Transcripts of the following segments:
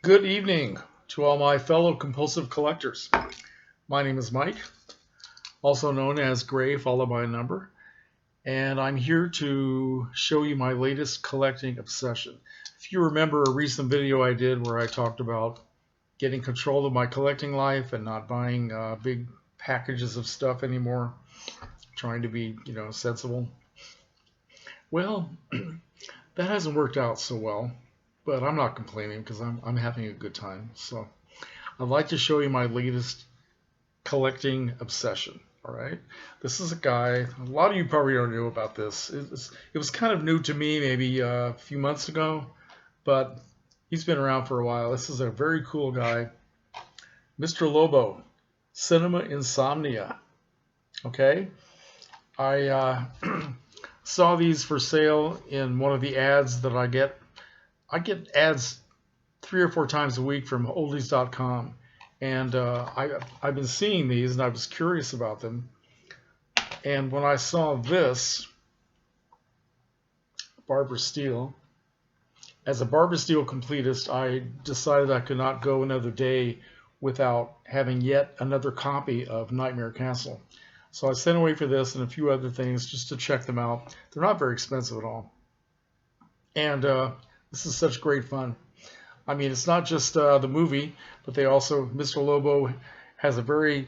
Good evening to all my fellow compulsive collectors. My name is Mike, also known as Gray followed by a number, and I'm here to show you my latest collecting obsession. If you remember a recent video I did where I talked about getting control of my collecting life and not buying big packages of stuff anymore, trying to be, sensible. Well, that hasn't worked out so well, but I'm not complaining because I'm having a good time. So I'd like to show you my latest collecting obsession. All right, this is a guy. A lot of you probably don't know about this. It was kind of new to me maybe a few months ago, but he's been around for a while. This is a very cool guy, Mr. Lobo, Cinema Insomnia. Okay, I saw these for sale in one of the ads that I get. I get ads 3 or 4 times a week from oldies.com. And I've been seeing these and I was curious about them. And when I saw this, Barbara Steele, as a Barbara Steele completist, I decided I could not go another day without having yet another copy of Nightmare Castle. So I sent away for this and a few other things just to check them out. They're not very expensive at all. And this is such great fun. I mean, it's not just the movie, but Mr. Lobo has a very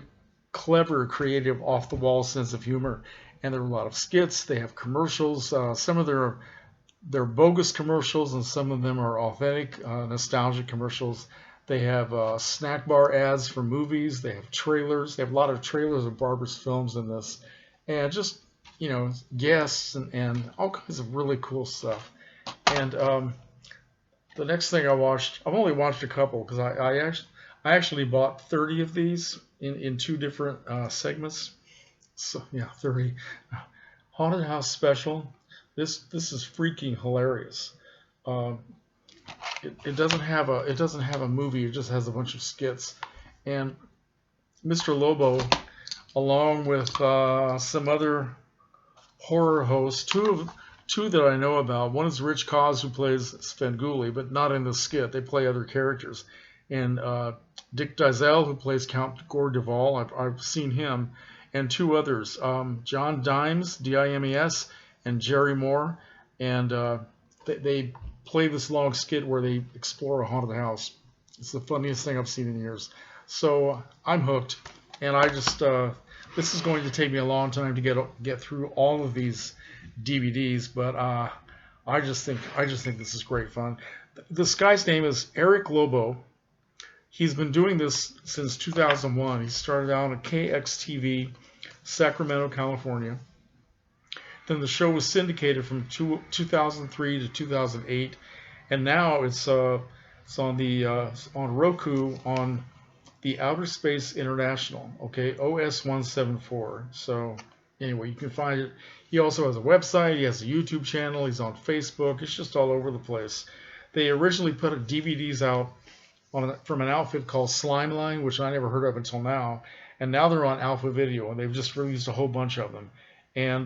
clever, creative, off-the-wall sense of humor. And there are a lot of skits. They have commercials. Some of they're bogus commercials, and some of them are authentic, nostalgic commercials. They have snack bar ads for movies. They have trailers. They have a lot of trailers of Barbara's films in this, and just guests and all kinds of really cool stuff. And the next thing I've only watched a couple because I actually bought 30 of these in two different segments. So yeah, 30. Haunted House Special. This is freaking hilarious. Um, it doesn't have a movie. It just has a bunch of skits. And Mr. Lobo, along with some other horror hosts, two that I know about. One is Rich Cos, who plays Svengoolie, but not in the skit. They play other characters. And Dick Dizelle, who plays Count Gore Duvall, I've seen him, and two others, John Dimes, Dimes, and Jerry Moore. And they play this long skit where they explore a haunted house. It's the funniest thing I've seen in years. So I'm hooked, and this is going to take me a long time to get through all of these DVDs, but I just think this is great fun. This guy's name is Eric Lobo. He's been doing this since 2001. He started out at KXTV, Sacramento, California. Then the show was syndicated from 2003 to 2008, and now it's on Roku on the Outer Space International, okay, OS 174. So anyway, you can find it. He also has a website. He has a YouTube channel. He's on Facebook. It's just all over the place. They originally put DVDs out from an outfit called Slimeline, which I never heard of until now. And now they're on Alpha Video, and they've just released a whole bunch of them. And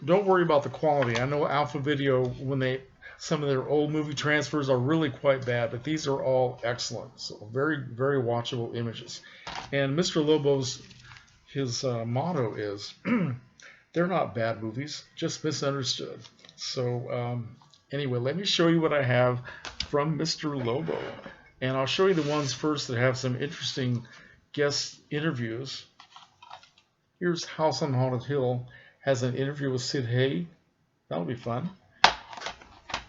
don't worry about the quality. I know Alpha Video, some of their old movie transfers are really quite bad, but these are all excellent. So very, very watchable images. And Mr. Lobo's his motto is, they're not bad movies, just misunderstood. So anyway, let me show you what I have from Mr. Lobo. And I'll show you the ones first that have some interesting guest interviews. Here's House on Haunted Hill. Has an interview with Sid Haig. That'll be fun.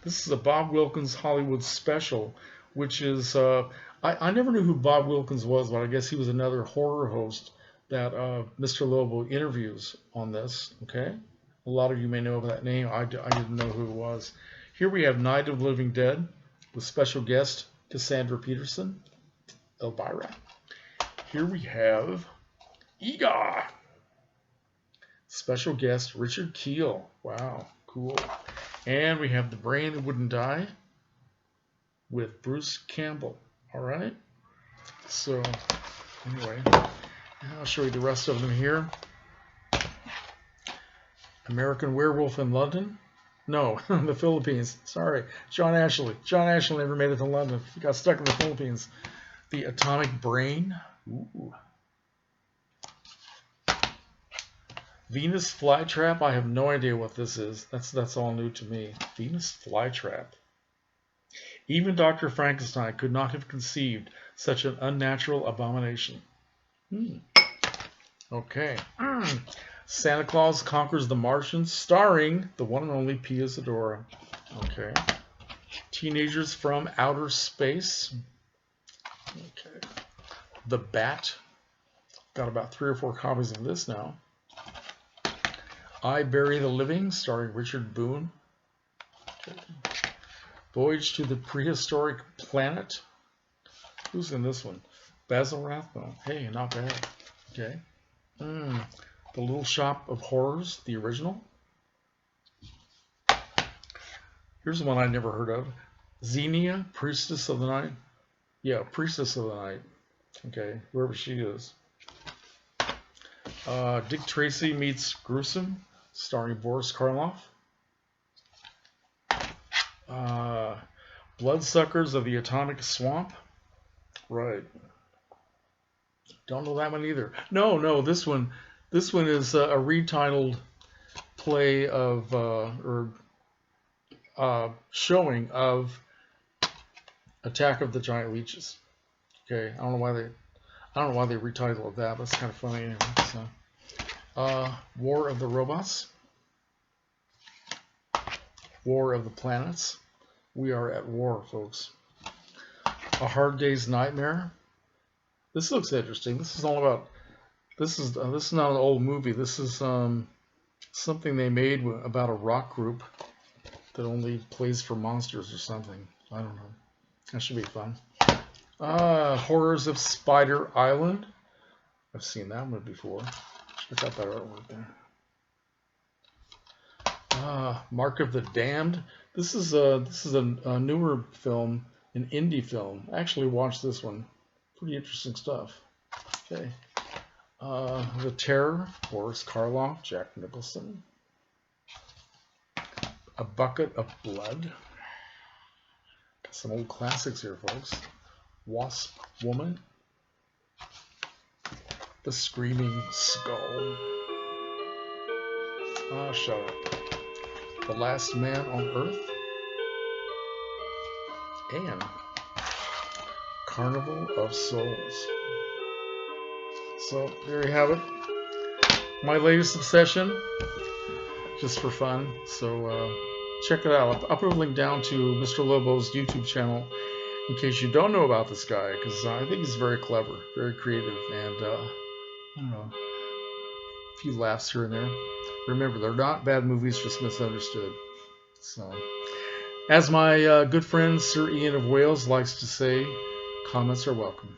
This is a Bob Wilkins Hollywood special, which is, I never knew who Bob Wilkins was, but I guess he was another horror host that Mr. Lobo interviews on this, okay? A lot of you may know that name. I didn't know who it was. Here we have Night of the Living Dead with special guest Cassandra Peterson, Elvira. Here we have Ega. Special guest Richard Keel. Wow, cool. And we have The Brain That Wouldn't Die with Bruce Campbell. All right. So anyway, I'll show you the rest of them here. American Werewolf in London No, the Philippines. Sorry, John Ashley. John Ashley never made it to London. He got stuck in the Philippines. The Atomic Brain. Ooh. Venus Flytrap. I have no idea what this is. That's all new to me. Venus Flytrap. Even Dr. Frankenstein could not have conceived such an unnatural abomination. Okay. Santa Claus Conquers the Martians, starring the one and only Pia Zadora. Okay. Teenagers from Outer Space. Okay. The Bat. Got about 3 or 4 copies of this now. I Bury the Living, starring Richard Boone. Okay. Voyage to the Prehistoric Planet. Who's in this one? Basil Rathbone. Hey, not bad. Okay. The Little Shop of Horrors, the original. Here's one I never heard of. Xenia, Priestess of the Night. Yeah, Priestess of the Night. Okay, whoever she is. Dick Tracy Meets Gruesome, starring Boris Karloff. Bloodsuckers of the Atomic Swamp. Right. Don't know that one either. No, this one is a retitled play of showing of Attack of the Giant Leeches. Okay, I don't know why they retitled that, but it's kind of funny anyway. So, War of the Robots, War of the Planets. We are at war, folks. A Hard Day's Nightmare. This looks interesting. This is all about. This is not an old movie. This is something they made about a rock group that only plays for monsters or something. I don't know. That should be fun. Horrors of Spider Island. I've seen that one before. Check out that artwork there. Mark of the Damned. This is a newer film, an indie film. I actually watched this one. Pretty interesting stuff. Okay. The Terror, Boris Karloff, Jack Nicholson. A Bucket of Blood. Got some old classics here, folks. Wasp Woman. The Screaming Skull. Oh, shut up. The Last Man on Earth. And Carnival of Souls. So there you have it. My latest obsession, just for fun. So check it out. I'll put a link down to Mr. Lobo's YouTube channel in case you don't know about this guy, because I think he's very clever, very creative, and I don't know, a few laughs here and there. Remember, they're not bad movies, just misunderstood. So, as my good friend Sir Ian of Wales likes to say, comments are welcome.